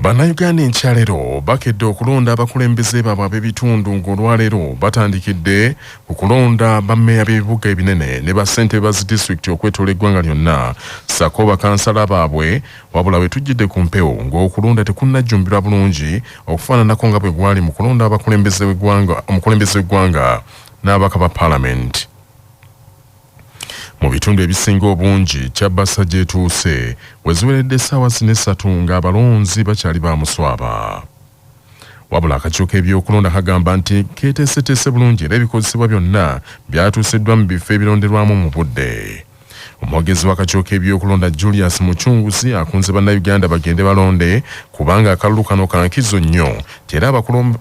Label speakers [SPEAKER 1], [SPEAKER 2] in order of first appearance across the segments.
[SPEAKER 1] Bannayuganda enkyalero bakedde okulonda abakulembeze baabwe ab'ebitundu ng'olwaleero batandikidde okulonda bammeeya b'ebibuga ebinene ne bassentebe ba zi disitulikiti okwetoola eggwanga lyonna sako bakansala baabwe wabula bwe tujjidde ku mpewo ng'okulonda tekunnajjumbirwa bulungi okufaananako nga bwe gwali mu kulonda omukulembeze w'eggwanga n'ababaka ba paalamenti. Mu bitundu ebisinga obungi Kyabasa gyetuuse weziweredde essaawa 4 ng'abalonzi bakyali bamuswaba. Wabula akakiiko k'ebyokulonda kagamba nti keeteeseteese bulungi era ebikozesebwa byonna byatuusiddwa mu bifo ebironderwamu mu budde. Omwogezi w'akakiiko k'ebyokulonda Julius Muchunguzi akunze bannayuganda bagende balonde kubanga akalulu kano kankizo nnyo era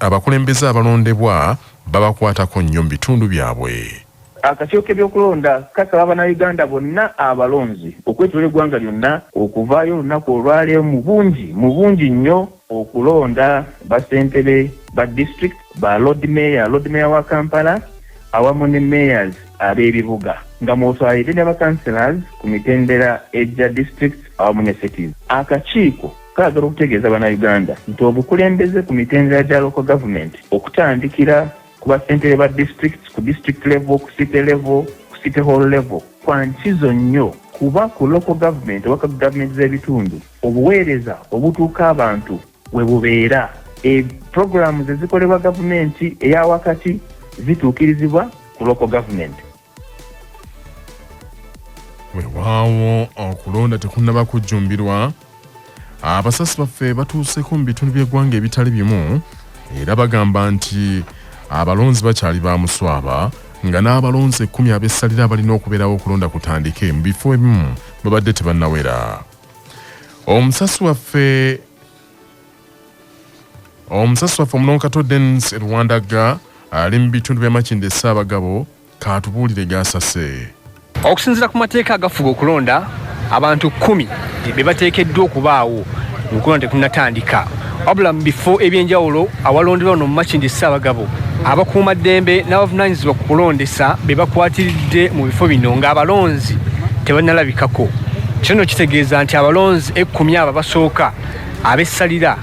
[SPEAKER 1] abakulembeze abalondebwa babakwatako nnyo mu bitundu byabwe.
[SPEAKER 2] Akakiiko k'ebyokulonda kasaba bannayuganda bonna abalonzi okwetoola eggwanga lyonna okuvaayo olunaku olwaleero mu bungi nnyo okulonda bassentebe ba district ba lord mayor wa Kampala awamu ne mayors ab'ebibuga nga mwotwalire ne bakanselors ku mitendera egya district awamu ne cities. Akakiiko kaagala okutegeeza bannayuganda nti obukulembeze ku mitendera gya local government okutandikira ku bassentebe ba district ku district level ku city level ku city hall level kwa nkizo nnyo kuba ku local government waka government z'ebitundu obuweereza obutuuka abantu we bubeera programs ezikolebwa gavumenti eya wakati zituukirizibwa ku local government.
[SPEAKER 1] Weewaawo okulonda tekunnaba kujjumbirwa abasasi baffe batuuseko mu bitundu by'eggwanga ebitali bimu era bagamba nti abalonzi bakyali bamuswaba nga n'abalonzi 10 abessalira abalina okubeerawo okulonda kutandike mu bifo ebimu babadde tebannawera. Omusasi waffe Omulonkato Dennis Rwandaga ali mu bitundu bya Makindye Ssaabagabo kaatubuulire gasase.
[SPEAKER 3] Okusinziira ku mateeka agafuga okulonda abantu 10 be bateekeddwa okubaawo okulonda tekunnatandika wabula mu bifo ebyenjawulo awalonderwa wano mu Makindye Ssaabagabo abakuuma ddembe n'abavunaanyizibwa ku kulondesa be bakwatiridde mu bifo bino ng'abalonzi tebannalabikako. Kino kitegeeza nti abalonzi 10 abo basooka abessalira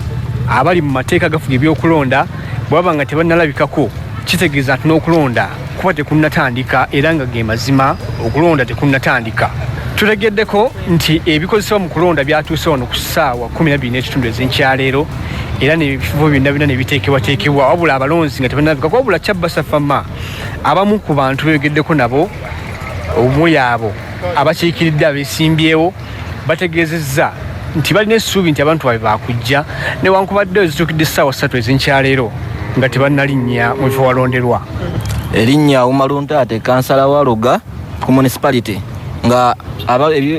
[SPEAKER 3] abali mu mateeka gafuga ebyokulonda bwaba nga tebannalabikako kitegeeza nti n'okulonda kuba tekunnatandika era nga ge mazima okulonda tekunnatandika. Tulegeddeko nti ebikozesebwa mu kulonda byatuuse wano ku ssaawa 12 ez'enkyaleero era n'ebifo byonna ne biteekebwateekebwa wabula abalonzi nga tebannalabikako wabula Kyabasa Fama abamu ku bantu beeyogeddeko nabo omuli abo abakiikiridde abeesimbyewo bategeezezza nti balina essuubi nti abantu babe baakujja newankubadde ezituukidde essaawa 3 ez'enkyaleero nga tebannalinnya mu bifo walonderwa.
[SPEAKER 4] Erinnya Umaluntate kansala wa Luga ku municipality nga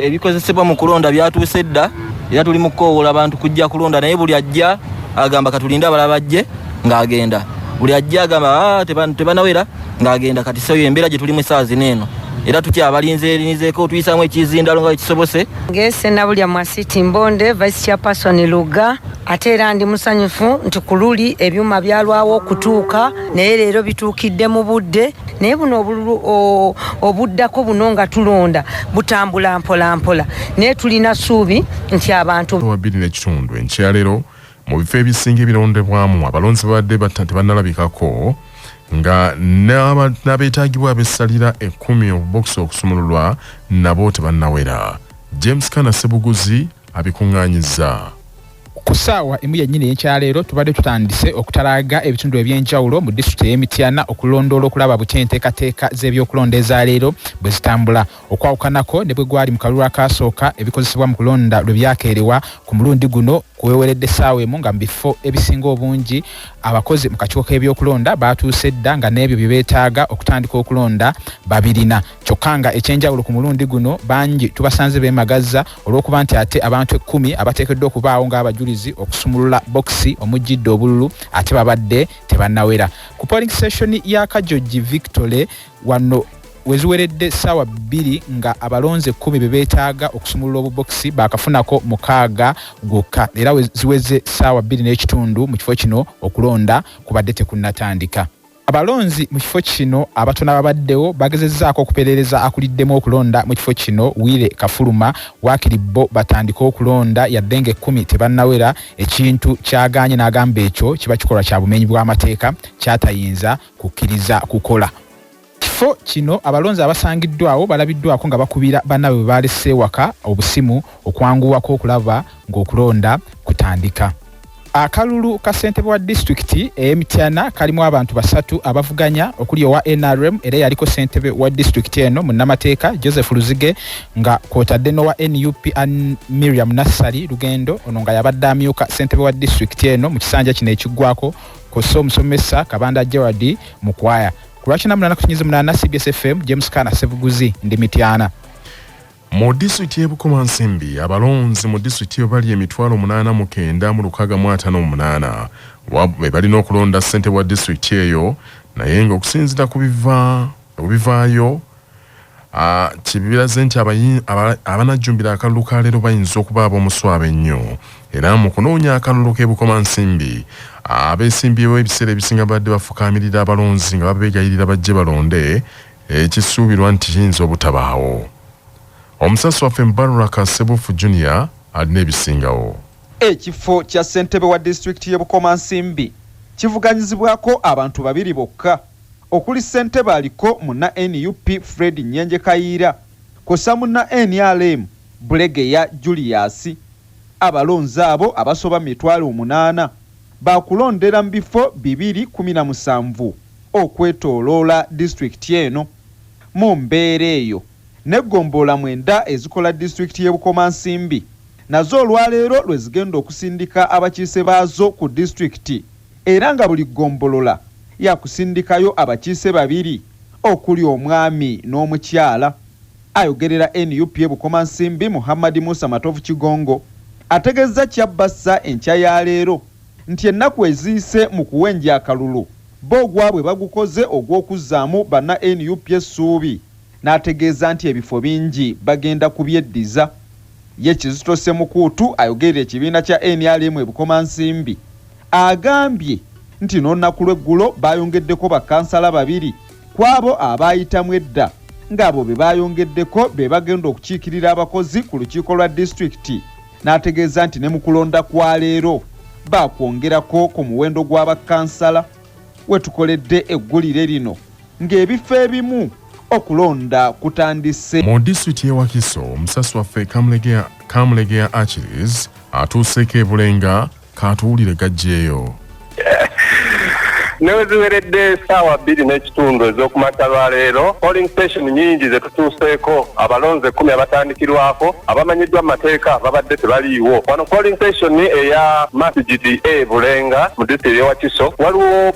[SPEAKER 4] ebikozesebwa mu kulonda byatuuse dda era tuli mu kkoowoola abantu kujja kulonda naye buli ajja agamba katulinde abalala bajje ng'agenda buli ajja agamba tebanawera ng'agenda kati seyo embeera gye tulimu essaawa zino eno era tutya abalinzeeko tuyisaamu ekizindalo nga kisobose.
[SPEAKER 5] Ngese Nabulya Mwasiti Mbonde Vice Chairperson Luga ate era ndi musanyufu nti ku luli ebyuma byalwawo okutuuka naye leero bituukidde mu budde naye buno obuddako buno nga tulonda butambula mpola naye tulina ssuubi nti abantu
[SPEAKER 1] wabiri n'ekitundu enkyaleero mu bifo ebisinga ebirondebwamu abalonzi babadde tebannalabikako nga n'abeetaagibwa abessalira 10 obubokisi okusumululwa nabo tebannawera. James Kana Sebuguzi abikuŋŋaanyizza.
[SPEAKER 6] Ku ssaawa emu yennyini ey'enkyaleero tubadde tutandise okutalaaga ebitundu eby'enjawulo mu disitulikiti y'Emityana okulondoola okulaba butya enteekateeka z'ebyokulonda eza leero bwe zitambula okwawukanako ne bwe gwali mu kalulu akaasooka ebikozesebwa mu kulonda lwe byakeerewa ku mulundi guno kuweweredde essaawa emu nga mu bifo ebisinga obungi abakozi mu kakiiko k'ebyokulonda baatuuse dda nga n'ebyo bye beetaaga okutandika okulonda babirina kyokka nga ekyenjawulo ku mulundi guno bangi tubasanze beemagazza olw'okuba nti ate abantu 10 abateekeddwa okubaawo ng'abajulizi okusumulula bokisi omujjidde obululu ate babadde tebannawera. Ku polling station ya Kajoji Victory wano weziweredde ssaawa 2 nga abalonzi 10 be beetaaga okusumulula obubokisi baakafunako 6 gwokka era ziweze ssaawa 2 n'ekitundu mu kifo kino okulonda kubadde tekunnatandika. abalonzi mu kifo kino abatono ababaddewo bagezezzaako okuperereza akuliddemu okulonda mu kifo kino Wile Kafuluma waakiribbo batandika okulonda yadde nga 10 tebannawera ekintu kyagaanye n'agamba ekyo kiba kikolwa kya bumenyi bw'amateeka kyatayinza kukkiriza kukola. Kifo kino abalonzi abasangiddwawo balabiddwako nga bakubira bannaabwe bwe baalese ewaka obusimu okwanguwako okulaba ng'okulonda kutandika. Akalulu ka ssentebe wa disitulikiti Mityana kalimu abantu 3 abavuganya okuli owa NRM era yaliko ssentebe wa disitulikiti eno munnamateeka Joseph Luzige nga kwotadde n'owa NUP Miriam Nassali Lugendo ono nga yabadde amyuka ssentebe wa disitulikiti eno mu kisanja kino ekiggwako kosa omusomesa Kabanda Gerard Mukwaya. Kulwakina munana kukinyiza munana CBS FM James Kana Sevuguzi ndi Mityana.
[SPEAKER 1] Mu disitulikiti y'e Bukomansimbi abalonzi mu disitulikiti bali 89,658 be balina okulonda ssentebe wa disitulikiti eyo naye nga okusinziira ku bivaayo kibiraze nti abanajjumbira akalulu ka leero bayinza okuba ab'omuswaba ennyo era mu kunoonya akalulu k'e Bukomansimbi abeesimbyewo ebiseera ebisinga badde bafukaamirira abalonzi nga babeegayirira bajje balonde ekisuubirwa nti kiyinza obutabaawo. Omusasi waffe Mbarura Kasebufu Junior alina ebisingawo.
[SPEAKER 7] Ekifo kya ssentebe wa disitulikiti y'e Bukomansimbi kivuganyizibwako abantu 2 bokka okuli ssentebe aliko munna NUP Fred Nyenje Kayiira kosa munna NRM Bulegeya Julius. Abalonzi abo abasoba 8,000 bakulondera mu bifo 217 okwetooloola disitulikiti eno. Mu mbeera eyo neggombola 9 ezikola disitulikiti y'e Bukomansimbi nazo olwaleero lwezigenda okusindika abakiise baazo ku disitulikiti era nga buli ggombolola yakusindikayo abakiise 2 okuli omwami n'omukyala. Ayogerera NUP y'e Bukomansimbi Muhammad Musa Matovu Kigongo ategeeza kyabbassa enkya ya leero nti ennaku eziyise mu kuwenja akalulu bo ogwabwe bagukoze ogw'okuzzaamu banna NUP essuubi n'ategeeza nti ebifo bingi bagenda kubyeddiza. Ye Kizito Ssemukuutu ayogerera ekibiina kya NRM e Bukomansimbi agambye nti n'olunaku lw'eggulo bayongeddeko bakansala 2 kwabo abaayitamu edda ng'abo be bayongeddeko be bagenda okukiikirira abakozi ku lukiiko lwa disitulikiti. N'ategeeza nti ne mu kulonda kwa leero baakwongerako ku muwendo gw'abakansala we tukoledde eggulire lino ng'ebifo ebimu okulonda kutandise.
[SPEAKER 1] Mu disitulikiti y'e Wakiso omusasi waffe Kamulegeya Achilles atuuseeko e Bulenga kaatuwulire gajjeeyo.
[SPEAKER 8] Neweziweredde saawa 2:30 ez'okumakya lwa leero polling station nyingi ze tutuuseeko abalonzi 10 abatandikirwako abamanyiddwa mu mateeka babadde tebaliiwo. Wano polling station eya Masjidi Bulenga mu disitulikiti y'e Wakiso waliwo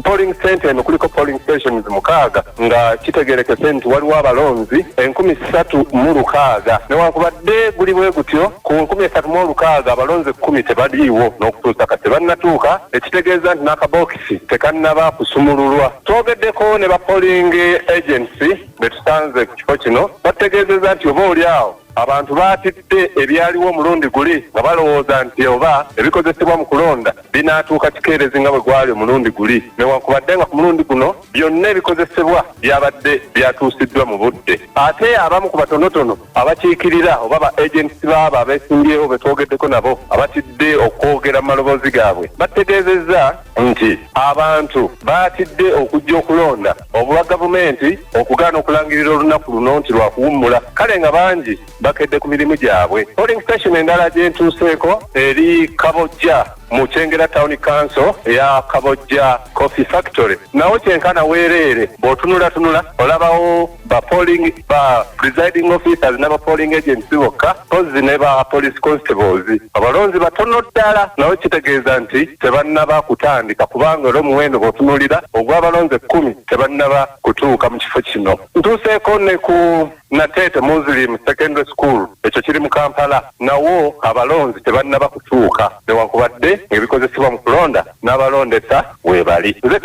[SPEAKER 8] polling center eno kuliko polling stations 6 nga kitegerekese nti waliwo abalonzi 3,600 newankubadde guli bwe gutyo ku 3,600 abalonzi 10 tebaliiwo n'okutuusa kati tebannatuuka ekitegeeza nti n'akabokisi kannaba kusumululwa. Twogeddeko ne ba polling agency betusanze ku kifo kino bategeezezza nti oba oli awo abantu baatidde ebyaliwo omulundi guli nga balowooza nti oba ebikozesebwa mu kulonda binaatuuka kikeerezi nga bwe gwali omulundi guli newankubadde nga ku mulundi guno byonna ebikozesebwa byabadde byatuusiddwa mu budde. Ate abamu ku batonotono abakiikirira oba ba agency baabo abeesimbyewo betwogeddeko nabo abatidde okwogera mu maloboozi gaabwe bategeezezza nti abantu baatidde okujja okulonda obulwa gavumenti okugaana okulangirira olunaku luno nti lwakuwummula kale nga bangi bakedde ku mirimu gyabwe. Polling station endala gye ntuuseeko eri Kabojja mu Kyengera Town Council eya Kabojja Coffee Factory nawo kyenkana weereere bw'otunula olabawo ba presiding officers n'aba polling agents bokka pozi ne ba police constables abalonzi batono ddala nawo kitegeeza nti tebannaba kutandika kubanga olw'omuwendo bw'otunulira ogw'abalonzi 10 tebannaba kutuuka mu kifo kino. Ntuuseeko ne ku Natete Muslim Secondary School ekyo kiri mu Kampala nawo abalonzi tebannaba kutuuka newankubadde ebikozesebwa mu kulonda n'abalondesa weebali. Nze